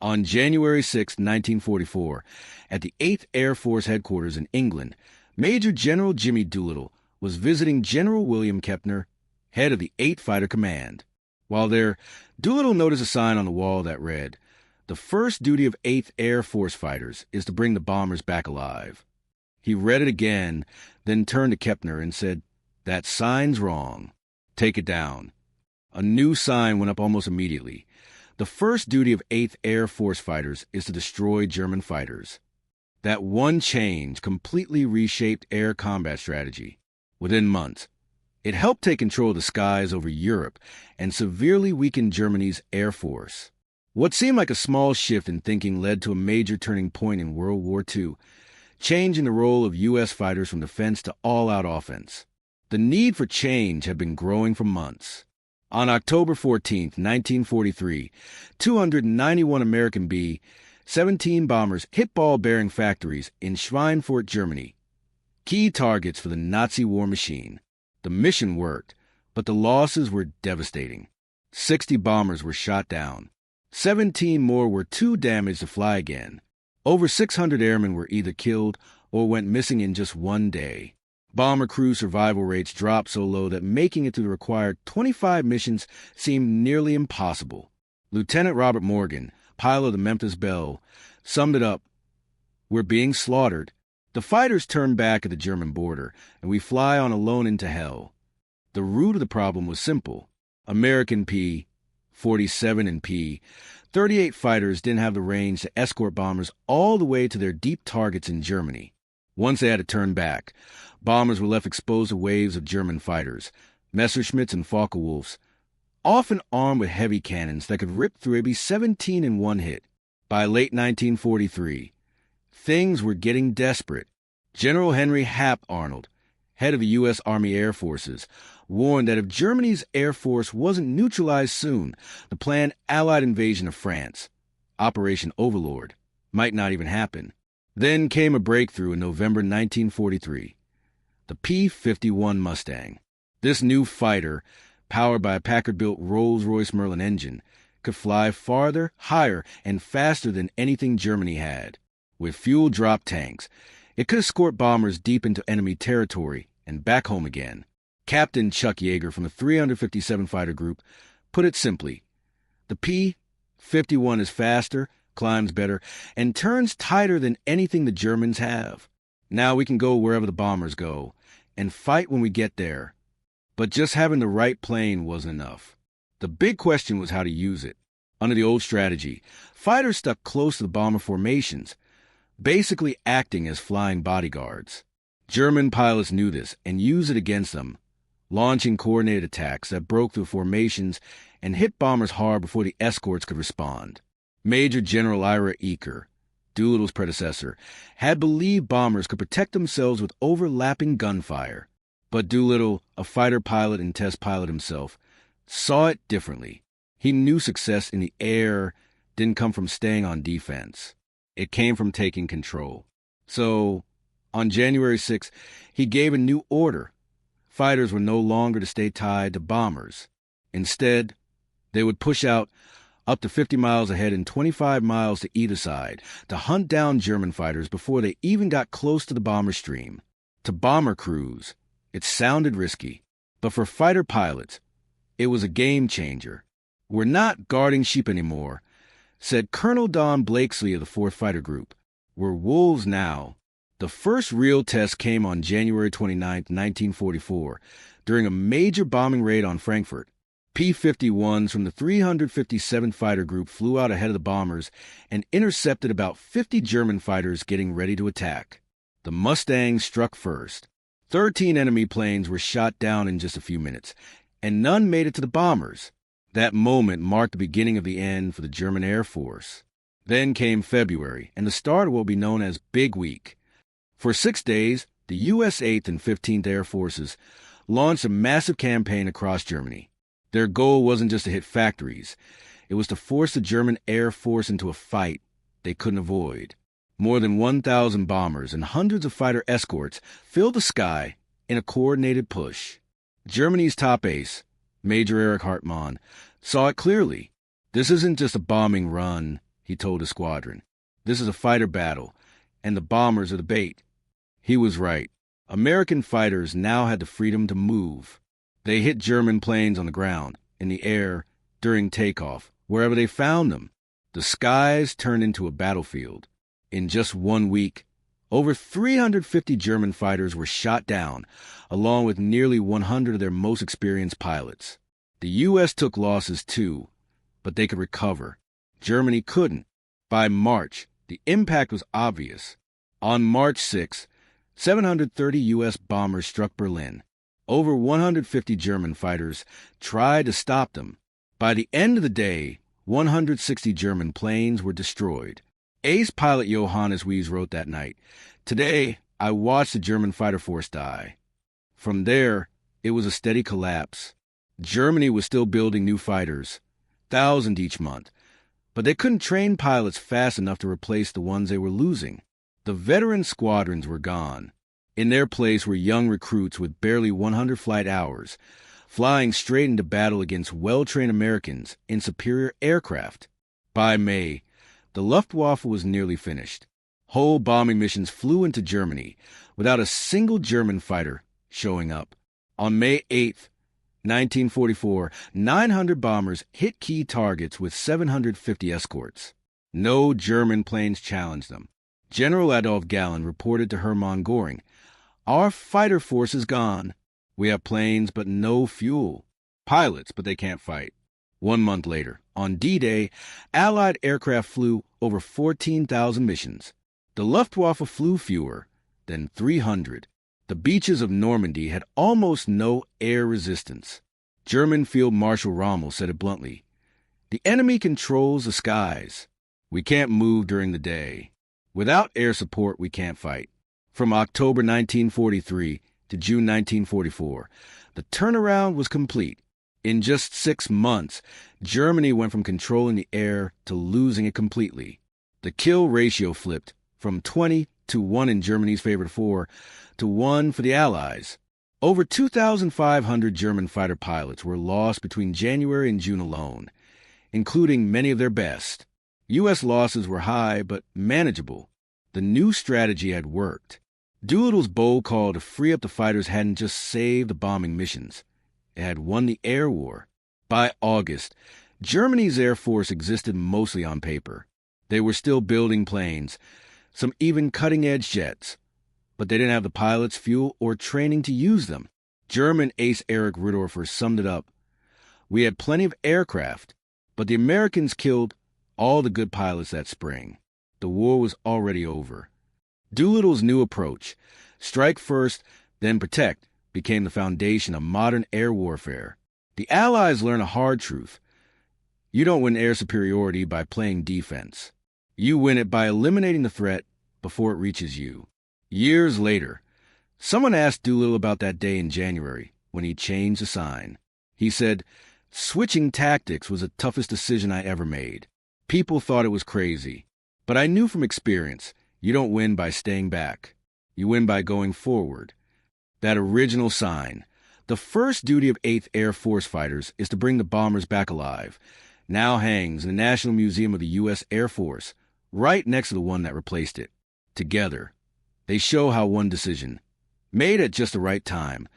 On January 6, 1944, at the 8th Air Force Headquarters in England, Major General Jimmy Doolittle was visiting General William Kepner, head of the 8th Fighter Command. While there, Doolittle noticed a sign on the wall that read, "The first duty of 8th Air Force fighters is to bring the bombers back alive." He read it again, then turned to Kepner and said, "That sign's wrong. Take it down." A new sign went up almost immediately. "The first duty of 8th Air Force fighters is to destroy German fighters." That one change completely reshaped air combat strategy. Within months, it helped take control of the skies over Europe and severely weakened Germany's air force. What seemed like a small shift in thinking led to a major turning point in World War II, changing the role of U.S. fighters from defense to all-out offense. The need for change had been growing for months. On October 14, 1943, 291 American B-17 bombers hit ball-bearing factories in Schweinfurt, Germany, key targets for the Nazi war machine. The mission worked, but the losses were devastating. 60 bombers were shot down. 17 more were too damaged to fly again. Over 600 airmen were either killed or went missing in just one day. Bomber crew survival rates dropped so low that making it through the required 25 missions seemed nearly impossible. Lieutenant Robert Morgan, pilot of the Memphis Belle, summed it up, "We're being slaughtered. The fighters turn back at the German border, and we fly on alone into hell." The root of the problem was simple. American P-47 and P-38 fighters didn't have the range to escort bombers all the way to their deep targets in Germany. Once they had to turn back, bombers were left exposed to waves of German fighters, Messerschmitts and Focke-Wulfs, often armed with heavy cannons that could rip through a B-17 in one hit. By late 1943, things were getting desperate. General Henry Hap Arnold, head of the U.S. Army Air Forces, warned that if Germany's air force wasn't neutralized soon, the planned Allied invasion of France, Operation Overlord, might not even happen. Then came a breakthrough in November 1943, the P-51 Mustang. This new fighter, powered by a Packard-built Rolls-Royce Merlin engine, could fly farther, higher, and faster than anything Germany had. With fuel-drop tanks, it could escort bombers deep into enemy territory and back home again. Captain Chuck Yeager from the 357 Fighter Group put it simply, "The P-51 is faster, climbs better, and turns tighter than anything the Germans have. Now we can go wherever the bombers go and fight when we get there." But just having the right plane wasn't enough. The big question was how to use it. Under the old strategy, fighters stuck close to the bomber formations, basically acting as flying bodyguards. German pilots knew this and used it against them, launching coordinated attacks that broke through formations and hit bombers hard before the escorts could respond. Major General Yeager, Doolittle's predecessor, had believed bombers could protect themselves with overlapping gunfire. But Doolittle, a fighter pilot and test pilot himself, saw it differently. He knew success in the air didn't come from staying on defense. It came from taking control. So, on January 6, he gave a new order. Fighters were no longer to stay tied to bombers. Instead, they would push out up to 50 miles ahead and 25 miles to either side to hunt down German fighters before they even got close to the bomber stream. To bomber crews, it sounded risky, but for fighter pilots, it was a game changer. "We're not guarding sheep anymore," said Colonel Don Blakeslee of the 4th Fighter Group. "We're wolves now." The first real test came on January 29, 1944, during a major bombing raid on Frankfurt. P-51s from the 357th Fighter Group flew out ahead of the bombers and intercepted about 50 German fighters getting ready to attack. The Mustang struck first. 13 enemy planes were shot down in just a few minutes, and none made it to the bombers. That moment marked the beginning of the end for the German Air Force. Then came February, and the start of what will be known as Big Week. For 6 days, the U.S. 8th and 15th Air Forces launched a massive campaign across Germany. Their goal wasn't just to hit factories. It was to force the German Air Force into a fight they couldn't avoid. More than 1,000 bombers and hundreds of fighter escorts filled the sky in a coordinated push. Germany's top ace, Major Erich Hartmann, saw it clearly. This isn't just a bombing run. he told his squadron. "This is a fighter battle, and the bombers are the bait." He was right. American fighters now had the freedom to move. They hit German planes on the ground, in the air, during takeoff, wherever they found them. The skies turned into a battlefield. In just 1 week, over 350 German fighters were shot down, along with nearly 100 of their most experienced pilots. The U.S. took losses too, but they could recover. Germany couldn't. By March, the impact was obvious. On March 6, 730 U.S. bombers struck Berlin. Over 150 German fighters tried to stop them. By the end of the day, 160 German planes were destroyed. Ace pilot Johannes Wies wrote that night, "Today, I watched the German fighter force die." From there, it was a steady collapse. Germany was still building new fighters, thousands each month, but they couldn't train pilots fast enough to replace the ones they were losing. The veteran squadrons were gone. In their place were young recruits with barely 100 flight hours, flying straight into battle against well-trained Americans in superior aircraft. By May, the Luftwaffe was nearly finished. Whole bombing missions flew into Germany without a single German fighter showing up. On May 8, 1944, 900 bombers hit key targets with 750 escorts. No German planes challenged them. General Adolf Galland reported to Hermann Göring, "Our fighter force is gone. We have planes but no fuel. Pilots, but they can't fight." 1 month later, on D-Day, Allied aircraft flew over 14,000 missions. The Luftwaffe flew fewer than 300. The beaches of Normandy had almost no air resistance. German Field Marshal Rommel said it bluntly, "The enemy controls the skies. We can't move during the day. Without air support, we can't fight." From October 1943 to June 1944, the turnaround was complete. In just 6 months, Germany went from controlling the air to losing it completely. The kill ratio flipped from 20 to 1 in Germany's favorite 4 to 1 for the Allies. Over 2,500 German fighter pilots were lost between January and June alone, including many of their best. U.S. losses were high but manageable. The new strategy had worked. Doolittle's bold call to free up the fighters hadn't just saved the bombing missions. It had won the air war. By August, Germany's air force existed mostly on paper. They were still building planes, some even cutting-edge jets, but they didn't have the pilots, fuel, or training to use them. German ace Erich Rudorfer summed it up. "We had plenty of aircraft, but the Americans killed all the good pilots that spring. The war was already over." Doolittle's new approach, strike first, then protect, became the foundation of modern air warfare. The Allies learned a hard truth. You don't win air superiority by playing defense. You win it by eliminating the threat before it reaches you. Years later, someone asked Doolittle about that day in January when he changed the sign. He said, "Switching tactics was the toughest decision I ever made. People thought it was crazy, but I knew from experience you don't win by staying back. You win by going forward." That original sign, the first duty of 8th Air Force fighters is to bring the bombers back alive, now hangs in the National Museum of the U.S. Air Force, right next to the one that replaced it. Together, they show how one decision, made at just the right time,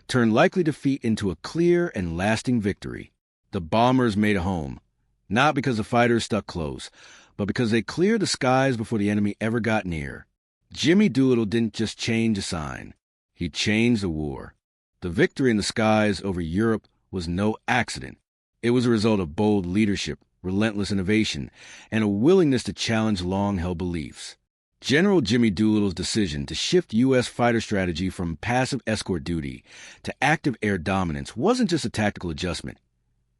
turned likely defeat into a clear and lasting victory. The bombers made a home, not because the fighters stuck close, but because they cleared the skies before the enemy ever got near. Jimmy Doolittle didn't just change a sign. He changed the war. The victory in the skies over Europe was no accident. It was a result of bold leadership, relentless innovation, and a willingness to challenge long-held beliefs. General Jimmy Doolittle's decision to shift U.S. fighter strategy from passive escort duty to active air dominance wasn't just a tactical adjustment.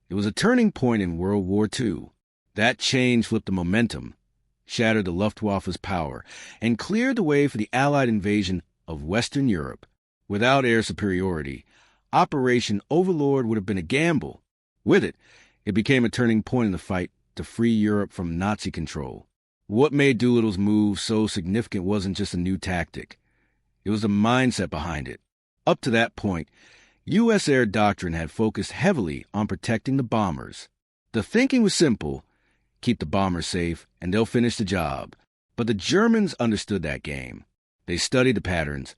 It was a turning point in World War II. That change flipped the momentum, shattered the Luftwaffe's power, and cleared the way for the Allied invasion of Western Europe. Without air superiority, Operation Overlord would have been a gamble. With it, it became a turning point in the fight to free Europe from Nazi control. What made Doolittle's move so significant wasn't just a new tactic. It was the mindset behind it. Up to that point, U.S. air doctrine had focused heavily on protecting the bombers. The thinking was simple. keep the bombers safe, and they'll finish the job. But the Germans understood that game. They studied the patterns,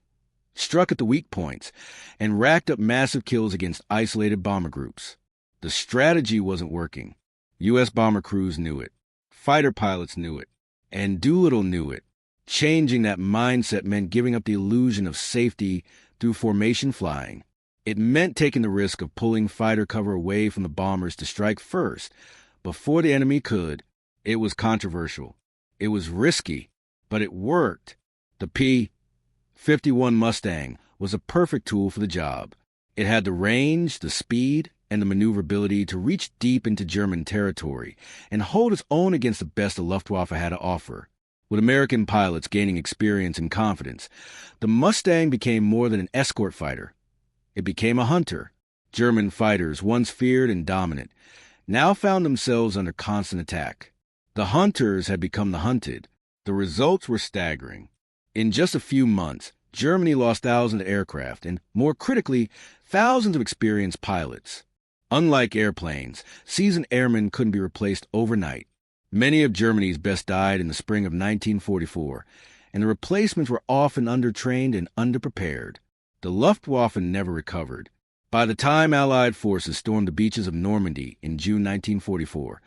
struck at the weak points, and racked up massive kills against isolated bomber groups. The strategy wasn't working. U.S. bomber crews knew it. Fighter pilots knew it. And Doolittle knew it. Changing that mindset meant giving up the illusion of safety through formation flying. It meant taking the risk of pulling fighter cover away from the bombers to strike first, before the enemy could. It was controversial. It was risky, but it worked. The P-51 Mustang was a perfect tool for the job. It had the range, the speed, and the maneuverability to reach deep into German territory and hold its own against the best the Luftwaffe had to offer. With American pilots gaining experience and confidence, the Mustang became more than an escort fighter. It became a hunter. German fighters, once feared and dominant, now found themselves under constant attack. The hunters had become the hunted. The results were staggering. In just a few months, Germany lost thousands of aircraft and, more critically, thousands of experienced pilots. Unlike airplanes, seasoned airmen couldn't be replaced overnight. Many of Germany's best died in the spring of 1944, and the replacements were often undertrained and underprepared. The Luftwaffe never recovered. By the time Allied forces stormed the beaches of Normandy in June 1944,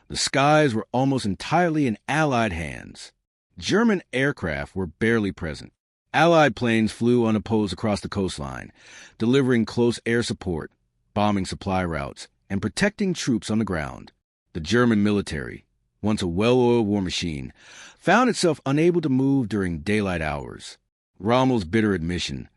the skies were almost entirely in Allied hands. German aircraft were barely present. Allied planes flew unopposed across the coastline, delivering close air support, bombing supply routes, and protecting troops on the ground. The German military, once a well-oiled war machine, found itself unable to move during daylight hours. Rommel's bitter admission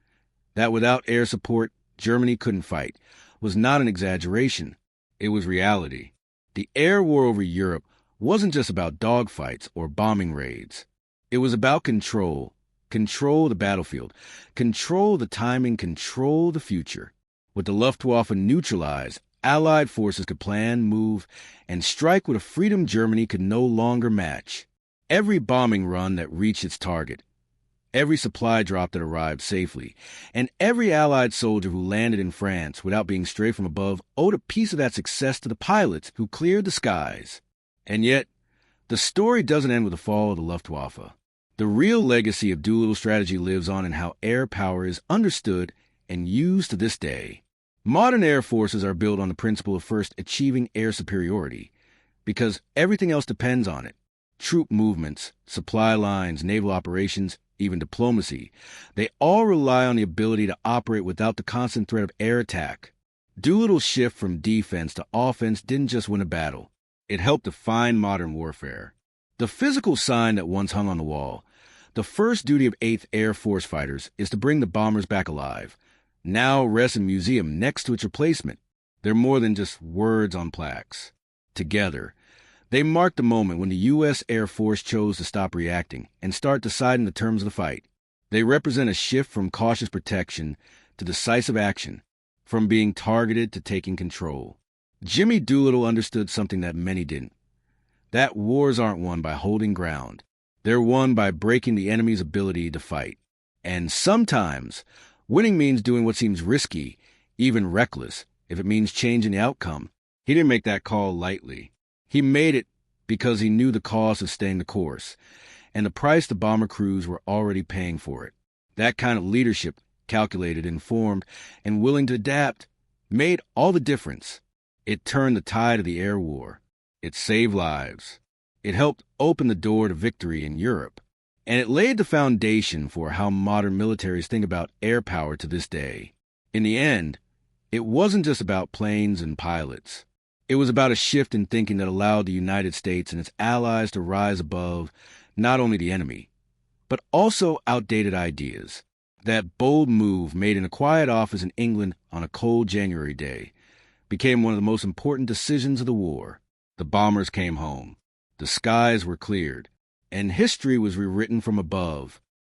that without air support, Germany couldn't fight was not an exaggeration. It was reality. The air war over Europe wasn't just about dogfights or bombing raids. It was about control. Control the battlefield. Control the timing. Control the future. With the Luftwaffe neutralized, Allied forces could plan, move, and strike with a freedom Germany could no longer match. Every bombing run that reached its target, every supply drop that arrived safely, and every Allied soldier who landed in France without being strafed from above owed a piece of that success to the pilots who cleared the skies. And yet, the story doesn't end with the fall of the Luftwaffe. The real legacy of Doolittle's strategy lives on in how air power is understood and used to this day. Modern air forces are built on the principle of first achieving air superiority, because everything else depends on it. Troop movements, supply lines, naval operations, even diplomacy, they all rely on the ability to operate without the constant threat of air attack. Doolittle's shift from defense to offense didn't just win a battle. It helped define modern warfare. The physical sign that once hung on the wall, the first duty of 8th Air Force fighters is to bring the bombers back alive, now rests in a museum next to its replacement. They're more than just words on plaques. Together, they mark the moment when the U.S. Air Force chose to stop reacting and start deciding the terms of the fight. They represent a shift from cautious protection to decisive action, from being targeted to taking control. Jimmy Doolittle understood something that many didn't. That wars aren't won by holding ground. They're won by breaking the enemy's ability to fight. And sometimes, winning means doing what seems risky, even reckless, if it means changing the outcome. He didn't make that call lightly. He made it because he knew the cost of staying the course, and the price the bomber crews were already paying for it. That kind of leadership, calculated, informed, and willing to adapt, made all the difference. It turned the tide of the air war. It saved lives. It helped open the door to victory in Europe. And it laid the foundation for how modern militaries think about air power to this day. In the end, it wasn't just about planes and pilots. It was about a shift in thinking that allowed the United States and its allies to rise above not only the enemy, but also outdated ideas. That bold move, made in a quiet office in England on a cold January day, became one of the most important decisions of the war. The bombers came home. The skies were cleared, and history was rewritten from above.